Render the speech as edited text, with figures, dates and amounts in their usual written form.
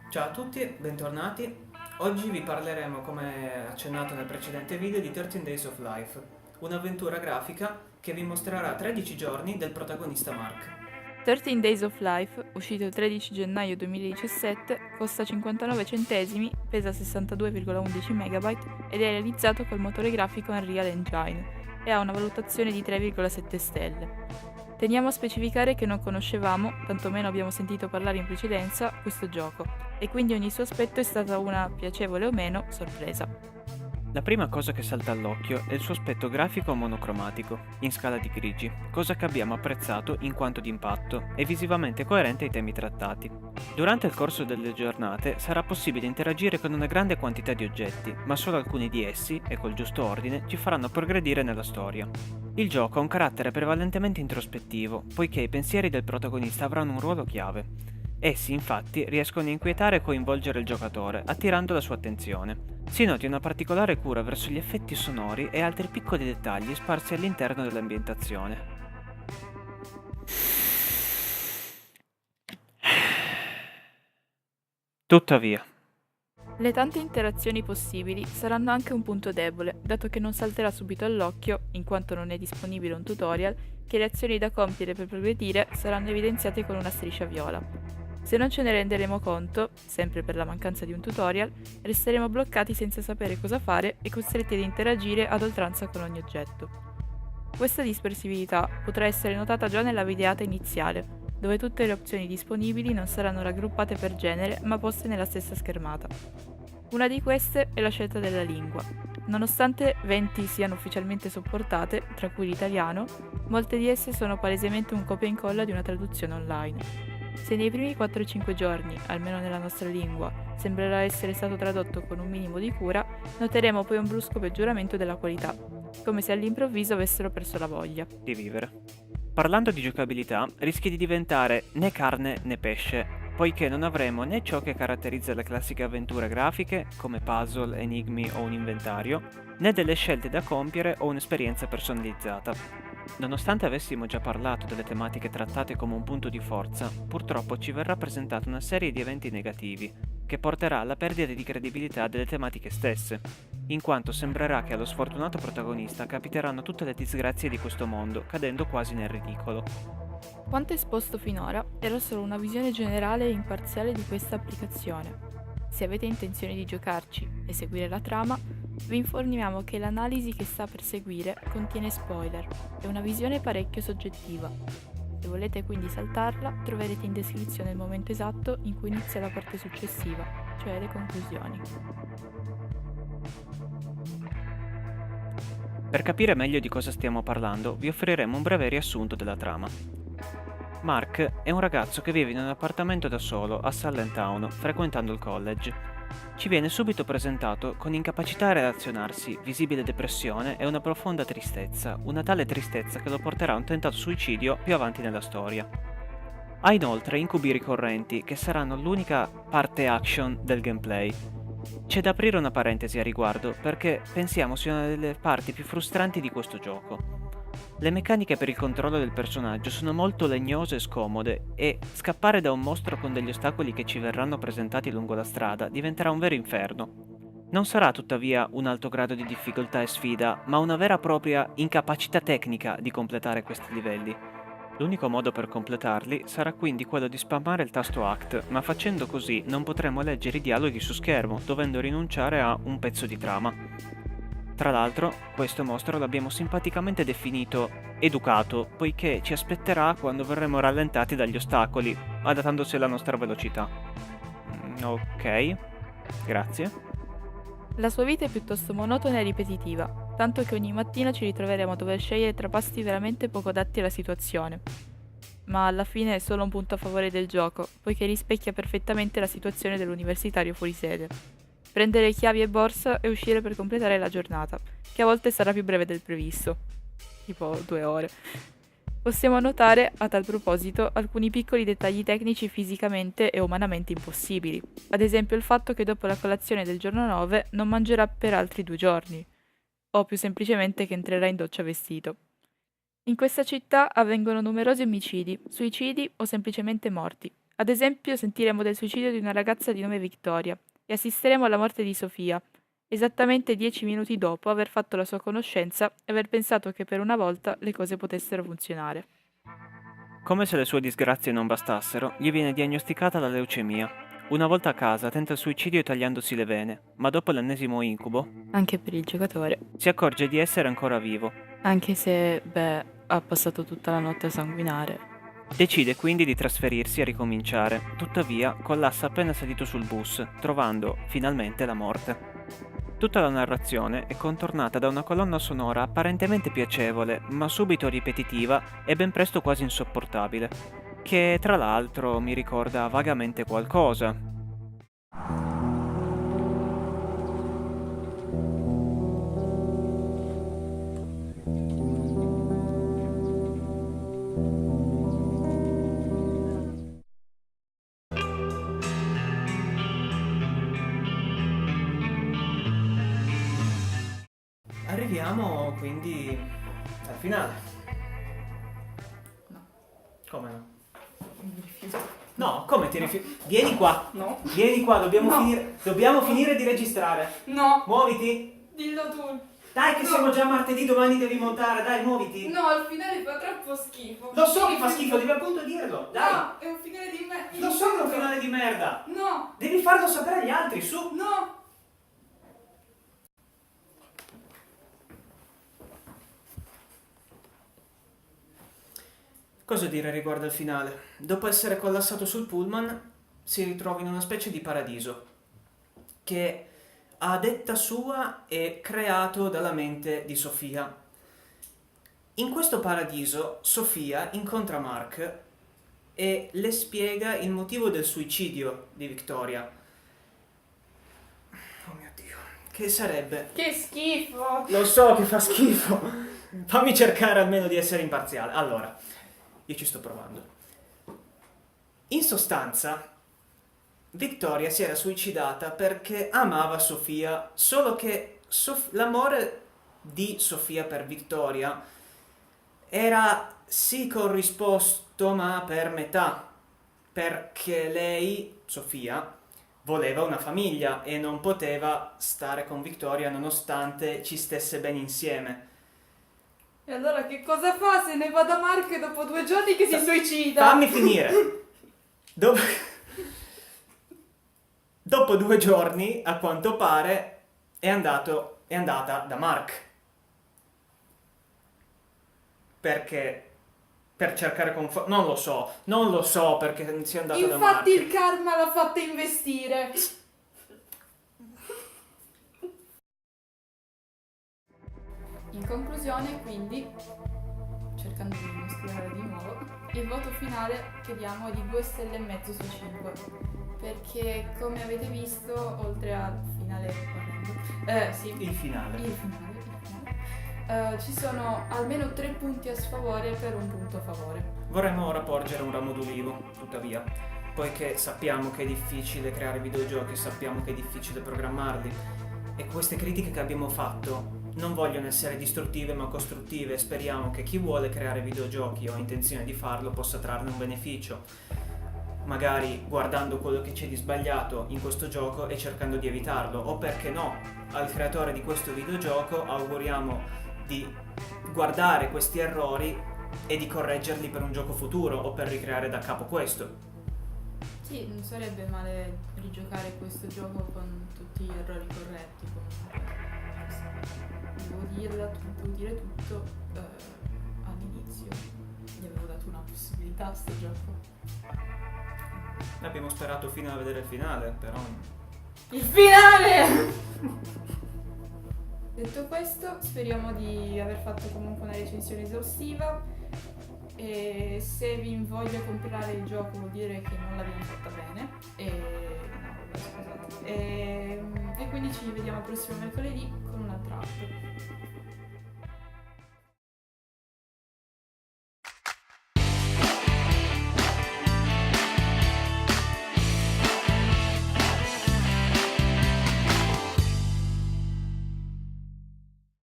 Ciao a tutti, bentornati. Oggi vi parleremo, come accennato nel precedente video, di 13 Days of Life, un'avventura grafica che vi mostrerà 13 giorni del protagonista Mark. 13 Days of Life, uscito il 13 gennaio 2017, costa 59 centesimi, pesa 62,11 MB ed è realizzato col motore grafico Unreal Engine e ha una valutazione di 3,7 stelle. Teniamo a specificare che non conoscevamo, tantomeno abbiamo sentito parlare in precedenza, questo gioco, e quindi ogni suo aspetto è stata una, piacevole o meno, sorpresa. La prima cosa che salta all'occhio è il suo aspetto grafico monocromatico, in scala di grigi, cosa che abbiamo apprezzato in quanto di impatto e visivamente coerente ai temi trattati. Durante il corso delle giornate sarà possibile interagire con una grande quantità di oggetti, ma solo alcuni di essi, e col giusto ordine, ci faranno progredire nella storia. Il gioco ha un carattere prevalentemente introspettivo, poiché i pensieri del protagonista avranno un ruolo chiave. Essi, infatti, riescono a inquietare e coinvolgere il giocatore, attirando la sua attenzione. Si noti una particolare cura verso gli effetti sonori e altri piccoli dettagli sparsi all'interno dell'ambientazione. Tuttavia, Le tante interazioni possibili saranno anche un punto debole, dato che non salterà subito all'occhio, in quanto non è disponibile un tutorial, che le azioni da compiere per progredire saranno evidenziate con una striscia viola. Se non ce ne renderemo conto, sempre per la mancanza di un tutorial, resteremo bloccati senza sapere cosa fare e costretti ad interagire ad oltranza con ogni oggetto. Questa dispersività potrà essere notata già nella videata iniziale, dove tutte le opzioni disponibili non saranno raggruppate per genere ma poste nella stessa schermata. Una di queste è la scelta della lingua. Nonostante 20 siano ufficialmente sopportate, tra cui l'italiano, molte di esse sono palesemente un copia e incolla di una traduzione online. Se nei primi 4-5 giorni, almeno nella nostra lingua, sembrerà essere stato tradotto con un minimo di cura, noteremo poi un brusco peggioramento della qualità, come se all'improvviso avessero perso la voglia. di vivere. Parlando di giocabilità, rischi di diventare né carne né pesce, poiché non avremo né ciò che caratterizza le classiche avventure grafiche, come puzzle, enigmi o un inventario, né delle scelte da compiere o un'esperienza personalizzata. Nonostante avessimo già parlato delle tematiche trattate come un punto di forza, purtroppo ci verrà presentata una serie di eventi negativi, che porterà alla perdita di credibilità delle tematiche stesse, in quanto sembrerà che allo sfortunato protagonista capiteranno tutte le disgrazie di questo mondo, cadendo quasi nel ridicolo. Quanto esposto finora era solo una visione generale e imparziale di questa applicazione. Se avete intenzione di giocarci e seguire la trama, vi informiamo che l'analisi che sta per seguire contiene spoiler e una visione parecchio soggettiva. Se volete quindi saltarla, troverete in descrizione il momento esatto in cui inizia la parte successiva, cioè le conclusioni. Per capire meglio di cosa stiamo parlando, vi offriremo un breve riassunto della trama. Mark è un ragazzo che vive in un appartamento da solo a Sullen Town, frequentando il college. Ci viene subito presentato con incapacità a relazionarsi, visibile depressione e una profonda tristezza, una tale tristezza che lo porterà a un tentato suicidio più avanti nella storia. Ha inoltre incubi ricorrenti che saranno l'unica parte action del gameplay. C'è da aprire una parentesi a riguardo perché pensiamo sia una delle parti più frustranti di questo gioco. Le meccaniche per il controllo del personaggio sono molto legnose e scomode e scappare da un mostro con degli ostacoli che ci verranno presentati lungo la strada diventerà un vero inferno. Non sarà tuttavia un alto grado di difficoltà e sfida, ma una vera e propria incapacità tecnica di completare questi livelli. L'unico modo per completarli sarà quindi quello di spammare il tasto Act, ma facendo così non potremo leggere i dialoghi su schermo, dovendo rinunciare a un pezzo di trama. Tra l'altro, questo mostro l'abbiamo simpaticamente definito educato, poiché ci aspetterà quando verremo rallentati dagli ostacoli, adattandosi alla nostra velocità. Ok, grazie. La sua vita è piuttosto monotona e ripetitiva, tanto che ogni mattina ci ritroveremo a dover scegliere tra pasti veramente poco adatti alla situazione. Ma alla fine è solo un punto a favore del gioco, poiché rispecchia perfettamente la situazione dell'universitario fuori sede. Prendere chiavi e borsa e uscire per completare la giornata, che a volte sarà più breve del previsto, tipo 2 ore. Possiamo notare, a tal proposito, alcuni piccoli dettagli tecnici fisicamente e umanamente impossibili, ad esempio il fatto che dopo la colazione del giorno 9 non mangerà per altri 2 giorni, o più semplicemente che entrerà in doccia vestito. In questa città avvengono numerosi omicidi, suicidi o semplicemente morti, Ad esempio, sentiremo del suicidio di una ragazza di nome Victoria e assisteremo alla morte di Sofia, esattamente 10 minuti dopo aver fatto la sua conoscenza e aver pensato che per una volta le cose potessero funzionare. Come se le sue disgrazie non bastassero, gli viene diagnosticata la leucemia. Una volta a casa tenta il suicidio tagliandosi le vene, ma dopo l'ennesimo incubo Anche per il giocatore. si accorge di essere ancora vivo. Anche se, ha passato tutta la notte a sanguinare. Decide quindi di trasferirsi e ricominciare, tuttavia collassa appena salito sul bus, trovando finalmente la morte. Tutta la narrazione è contornata da una colonna sonora apparentemente piacevole, ma subito ripetitiva e ben presto quasi insopportabile, che tra l'altro mi ricorda vagamente qualcosa. Arriviamo quindi al finale. No. Come no? Mi rifiuto. No, come ti rifiuti? Vieni qua. No. Vieni qua, dobbiamo No. finire di registrare. No. Muoviti. Dillo tu. Dai che No. siamo già martedì, domani devi montare, dai, muoviti. No, al finale fa troppo schifo. Lo so che fa schifo, devi appunto dirlo. Dai. No, è un finale di me. Lo so che è un finale di merda. No. Devi farlo sapere agli altri, su. No. Cosa dire riguardo al finale? Dopo essere collassato sul pullman, si ritrova in una specie di paradiso che, a detta sua, è creato dalla mente di Sofia. In questo paradiso, Sofia incontra Mark e le spiega il motivo del suicidio di Victoria. Oh mio Dio, che sarebbe? Che schifo. Lo so che fa schifo. Fammi cercare almeno di essere imparziale. Allora, io ci sto provando. In sostanza, Victoria si era suicidata perché amava Sofia, solo che l'amore di Sofia per Victoria era sì corrisposto, ma per metà, perché lei, Sofia, voleva una famiglia e non poteva stare con Victoria nonostante ci stesse bene insieme. E allora che cosa fa se ne va da Mark dopo 2 giorni che si suicida? Fammi finire. Dopo 2 giorni, a quanto pare, è andata da Mark. Perché? Per cercare conforto. Non lo so perché sia andata da Mark. Infatti il karma l'ha fatta investire. In conclusione, quindi, cercando di non scrivere di nuovo, il voto finale che diamo è di 2,5 stelle su 5. Perché, come avete visto, oltre al finale Il finale. ci sono almeno 3 punti a sfavore per un punto a favore. Vorremmo ora porgere un ramo d'ulivo, tuttavia, poiché sappiamo che è difficile creare videogiochi, sappiamo che è difficile programmarli, e queste critiche che abbiamo fatto non vogliono essere distruttive ma costruttive. Speriamo che chi vuole creare videogiochi o ha intenzione di farlo possa trarne un beneficio, magari guardando quello che c'è di sbagliato in questo gioco e cercando di evitarlo, o perché no, al creatore di questo videogioco auguriamo di guardare questi errori e di correggerli per un gioco futuro o per ricreare da capo questo. Sì, non sarebbe male rigiocare questo gioco con tutti gli errori corretti. Devo dire tutto, all'inizio gli avevo dato una possibilità a sto gioco. Abbiamo sperato fino a vedere il finale, però... Il finale! Detto questo, speriamo di aver fatto comunque una recensione esaustiva, e se vi invoglia compilare il gioco vuol dire che non l'abbiamo fatta bene, e quindi ci vediamo il prossimo mercoledì con un'altra app.